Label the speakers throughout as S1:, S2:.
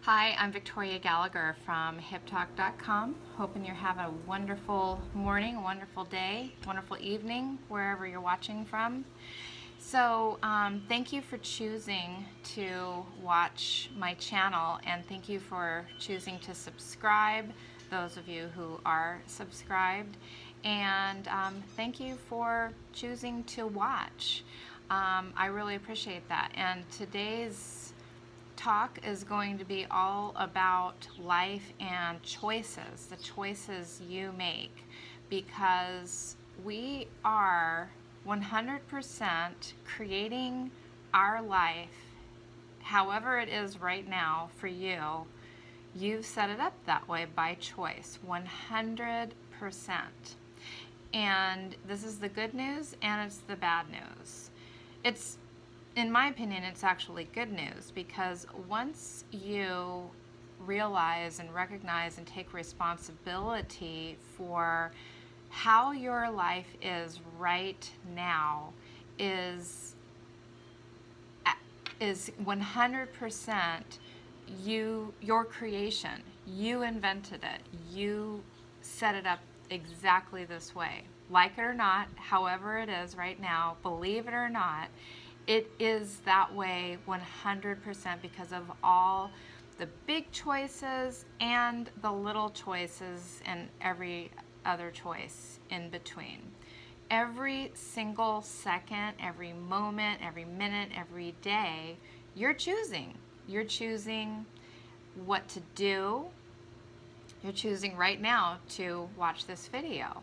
S1: Hi, I'm Victoria Gallagher from HipTalk.com. Hoping you're having a wonderful morning, a wonderful day, wonderful evening, wherever you're watching from. So thank you for choosing to watch my channel, and thank you for choosing to subscribe, those of you who are subscribed, and thank you for choosing to watch. I really appreciate that. And today's talk is going to be all about life and choices, the choices you make, because we are 100% creating our life however it is right now for you. You've set it up that way by choice, 100%. And this is the good news and it's the bad news. In my opinion, it's actually good news, because once you realize and recognize and take responsibility for how your life is right now is 100% your creation. You invented it. You set it up exactly this way. Like it or not, however it is right now, believe it or not, it is that way 100% because of all the big choices and the little choices and every other choice in between. Every single second, every moment, every minute, every day, you're choosing. You're choosing what to do. You're choosing right now to watch this video.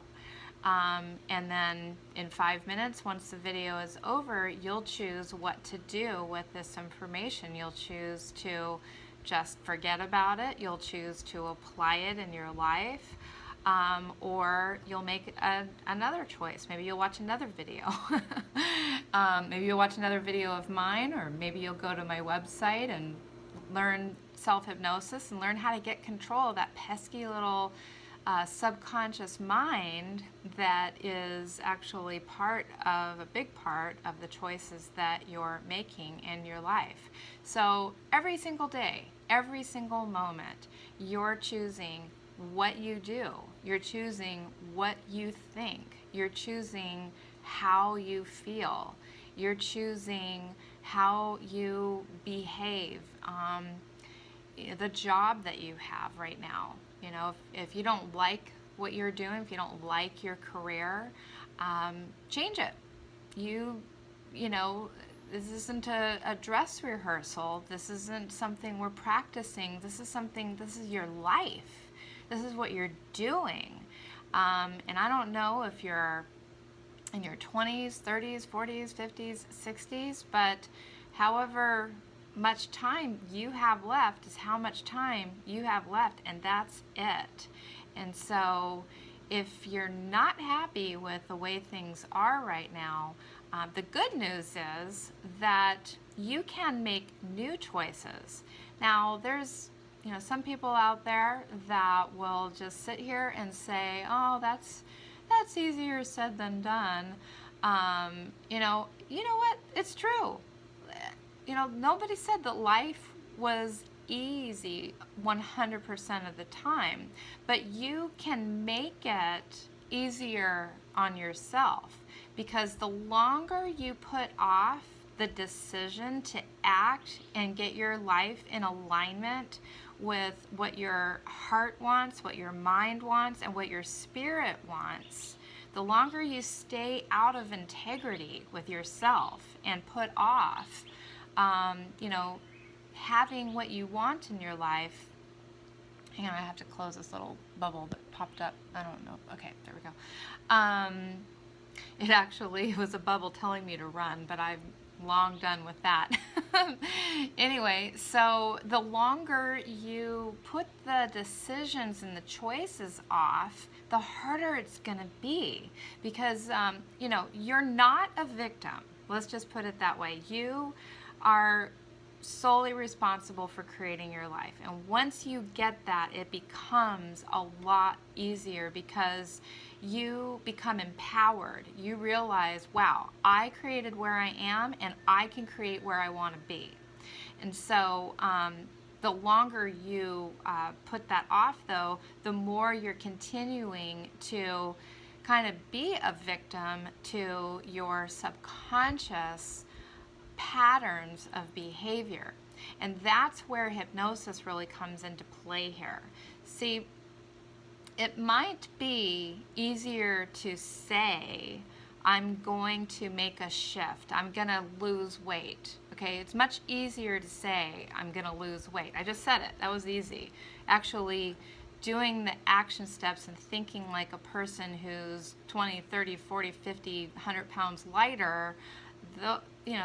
S1: And then in 5 minutes, once the video is over, you'll choose what to do with this information. You'll choose to just forget about it. You'll choose to apply it in your life. Or you'll make another choice. Maybe you'll watch another video. Maybe you'll watch another video of mine, or maybe you'll go to my website and learn self-hypnosis and learn how to get control of that pesky little subconscious mind that is actually a big part of the choices that you're making in your life. So every single day, every single moment, you're choosing what you do. You're choosing what you think. You're choosing how you feel. You're choosing how you behave. The job that you have right now. You know, if you don't like what you're doing, if you don't like your career, change it. You know, this isn't a dress rehearsal. This isn't something we're practicing. This is your life. This is what you're doing. And I don't know if you're in your 20s, 30s, 40s, 50s, 60s, but however much time you have left is how much time you have left, and that's it. And so if you're not happy with the way things are right now, the good news is that you can make new choices. Now there's some people out there that will just sit here and say, oh, that's easier said than done. You know what? It's true. Nobody said that life was easy 100% of the time, but you can make it easier on yourself, because the longer you put off the decision to act and get your life in alignment with what your heart wants, what your mind wants, and what your spirit wants, the longer you stay out of integrity with yourself and put off having what you want in your life. Hang on, I have to close this little bubble that popped up. I don't know. Okay, there we go. It actually was a bubble telling me to run, but I'm long done with that. Anyway, so the longer you put the decisions and the choices off, the harder it's going to be, because you're not a victim. Let's just put it that way. You are solely responsible for creating your life. And once you get that, it becomes a lot easier, because you become empowered. You realize, wow, I created where I am, and I can create where I want to be. And so the longer you put that off, though, the more you're continuing to kind of be a victim to your subconscious patterns of behavior. And that's where hypnosis really comes into play here. See, it might be easier to say, I'm going to make a shift, I'm going to lose weight. Okay, it's much easier to say, I'm going to lose weight. I just said it. That was easy. Actually, doing the action steps and thinking like a person who's 20, 30, 40, 50, 100 pounds lighter,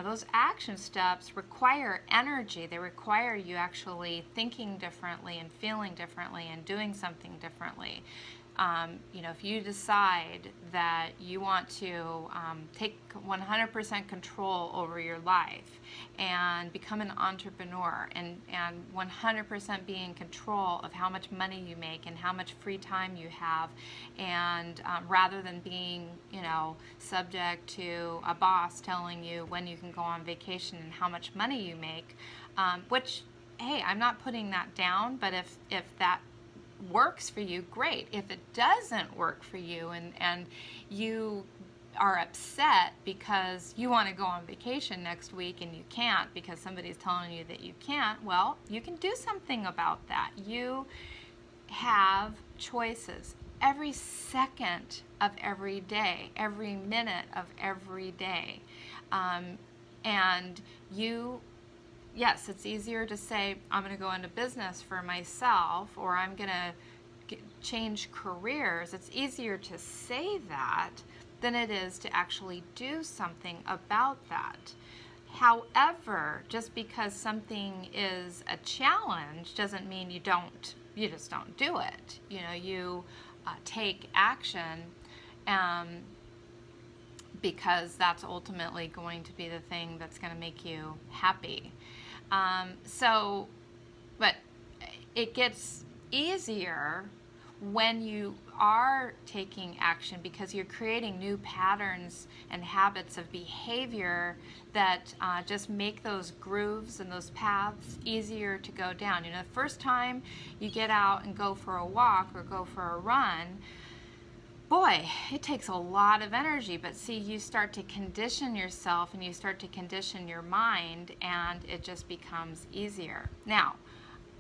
S1: those action steps require energy. They require you actually thinking differently and feeling differently and doing something differently. If you decide that you want to take 100% control over your life and become an entrepreneur and 100% be in control of how much money you make and how much free time you have, and rather than being, subject to a boss telling you when you can go on vacation and how much money you make, which, hey, I'm not putting that down, but if that works for you, great. If it doesn't work for you and you are upset because you want to go on vacation next week and you can't because somebody's telling you that you can't, well, you can do something about that. You have choices every second of every day, every minute of every day. And yes, it's easier to say, I'm going to go into business for myself, or I'm going to change careers. It's easier to say that than it is to actually do something about that. However, just because something is a challenge doesn't mean you just don't do it. You take action, because that's ultimately going to be the thing that's going to make you happy. But it gets easier when you are taking action because you're creating new patterns and habits of behavior that just make those grooves and those paths easier to go down. The first time you get out and go for a walk or go for a run, boy, it takes a lot of energy, but see, you start to condition yourself and you start to condition your mind, and it just becomes easier. Now,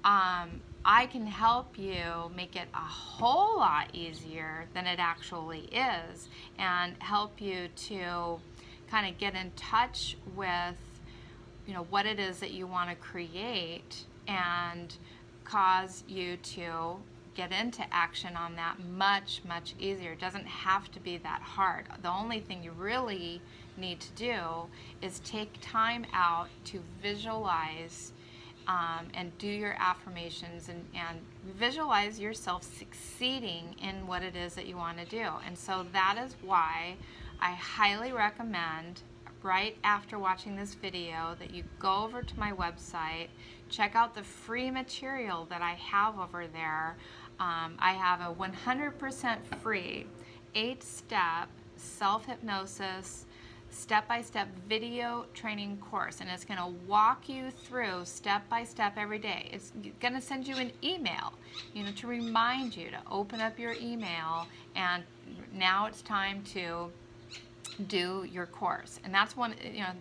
S1: I can help you make it a whole lot easier than it actually is, and help you to kind of get in touch with, what it is that you want to create, and cause you to get into action on that much, much easier. It doesn't have to be that hard. The only thing you really need to do is take time out to visualize and do your affirmations and visualize yourself succeeding in what it is that you want to do. And so that is why I highly recommend, right after watching this video, that you go over to my website, check out the free material that I have over there. I have a 100% free 8-step self-hypnosis step-by-step video training course, and it's going to walk you through step-by-step every day. It's going to send you an email, to remind you to open up your email, and now it's time to do your course. And that's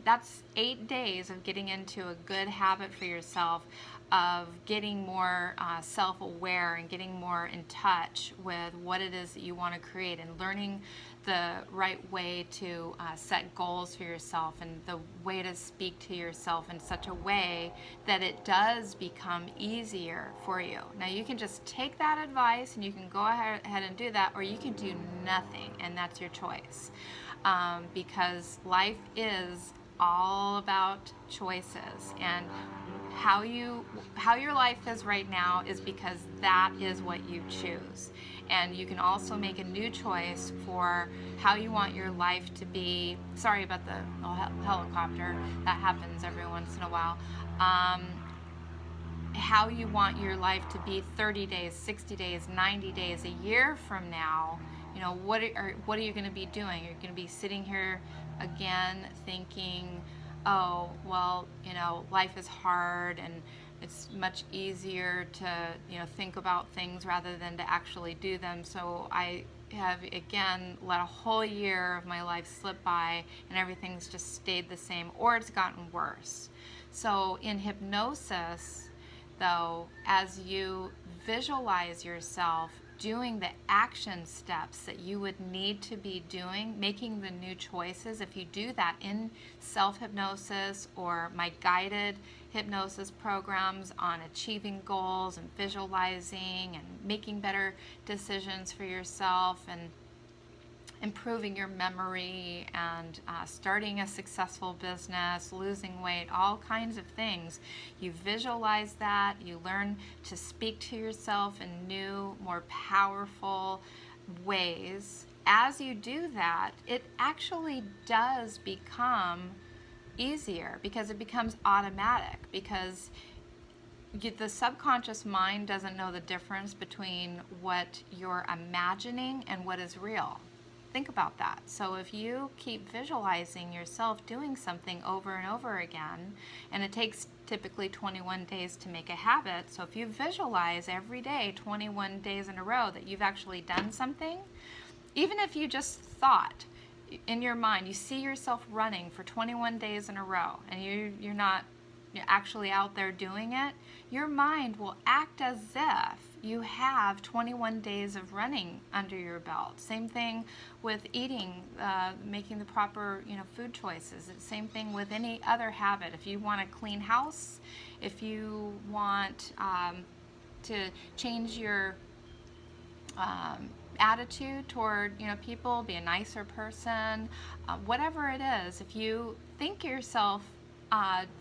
S1: that's 8 days of getting into a good habit for yourself, of getting more self-aware and getting more in touch with what it is that you want to create, and learning the right way to set goals for yourself, and the way to speak to yourself in such a way that it does become easier for you. Now, you can just take that advice and you can go ahead and do that, or you can do nothing, and that's your choice. Because life is all about choices, and how your life is right now is because that is what you choose. And you can also make a new choice for how you want your life to be. Sorry about the helicopter, that happens every once in a while. How you want your life to be 30 days, 60 days, 90 days, a year from now. What are you going to be doing? You're going to be sitting here again thinking, oh, well, life is hard and it's much easier to, think about things rather than to actually do them. So I have, again, let a whole year of my life slip by and everything's just stayed the same, or it's gotten worse. So in hypnosis, though, as you visualize yourself doing the action steps that you would need to be doing, making the new choices, if you do that in self-hypnosis or my guided hypnosis programs on achieving goals and visualizing and making better decisions for yourself and improving your memory and starting a successful business, losing weight, all kinds of things. You visualize that, you learn to speak to yourself in new, more powerful ways. As you do that, it actually does become easier because it becomes automatic, because the subconscious mind doesn't know the difference between what you're imagining and what is real. Think about that. So if you keep visualizing yourself doing something over and over again, and it takes typically 21 days to make a habit, so if you visualize every day 21 days in a row that you've actually done something, even if you just thought in your mind, you see yourself running for 21 days in a row, and you're not actually out there doing it, your mind will act as if you have 21 days of running under your belt. Same thing with eating, making the proper food choices. Same thing with any other habit. If you want a clean house, if you want to change your attitude toward people, be a nicer person, whatever it is, if you think yourself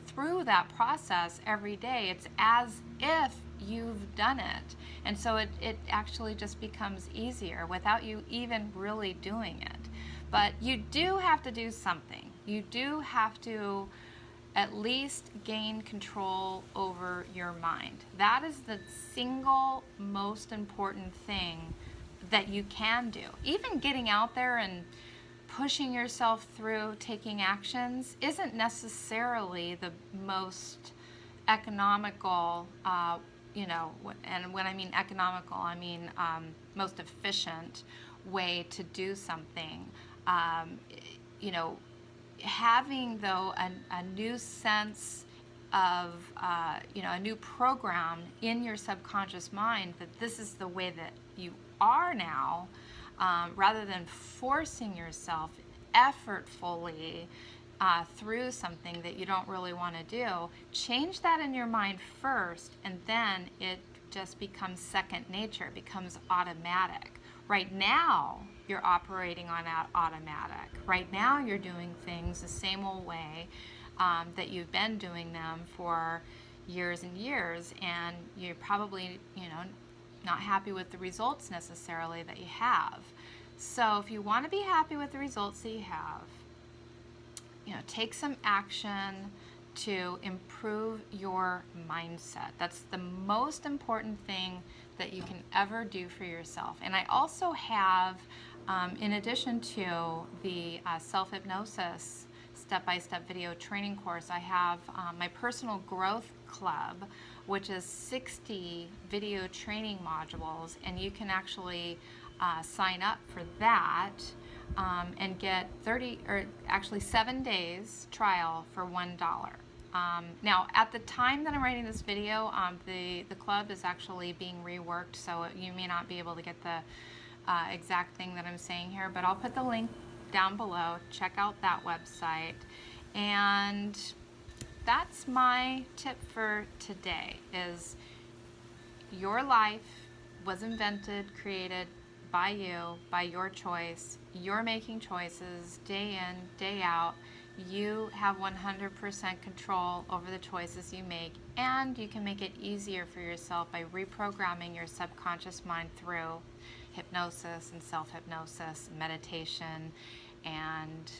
S1: through that process every day, it's as if you've done it. And so it actually just becomes easier without you even really doing it. But you do have to do something. You do have to at least gain control over your mind. That is the single most important thing that you can do. Even getting out there and pushing yourself through taking actions isn't necessarily the most economical, and when I mean economical, I mean most efficient way to do something. Having, though, a new sense of, a new program in your subconscious mind that this is the way that you are now, rather than forcing yourself effortfully through something that you don't really want to do, change that in your mind first, and then it just becomes second nature, it becomes automatic. Right now, you're operating on automatic. Right now, you're doing things the same old way that you've been doing them for years and years, and you're probably, not happy with the results necessarily that you have. So if you want to be happy with the results that you have, take some action to improve your mindset. That's the most important thing that you can ever do for yourself. And I also have, in addition to the self-hypnosis step-by-step video training course, I have my personal growth club, which is 60 video training modules, and you can actually sign up for that and get 7 days trial for $1. Now, at the time that I'm writing this video, the club is actually being reworked, so you may not be able to get the exact thing that I'm saying here, but I'll put the link down below. Check out that website. And that's my tip for today, is your life was invented, created by you, by your choice. You're making choices day in, day out. You have 100% control over the choices you make, and you can make it easier for yourself by reprogramming your subconscious mind through hypnosis and self-hypnosis, meditation, and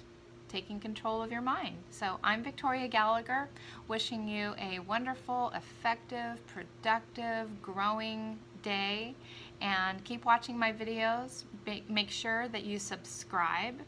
S1: taking control of your mind. So I'm Victoria Gallagher, wishing you a wonderful, effective, productive, growing day, and keep watching my videos. Make sure that you subscribe.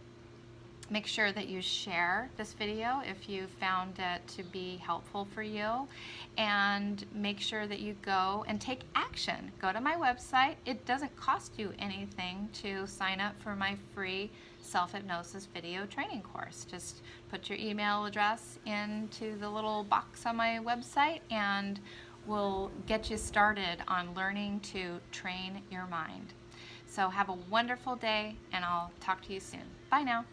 S1: Make sure that you share this video if you found it to be helpful for you, and make sure that you go and take action. Go to my website. It doesn't cost you anything to sign up for my free self-hypnosis video training course. Just put your email address into the little box on my website and we'll get you started on learning to train your mind. So have a wonderful day, and I'll talk to you soon. Bye now.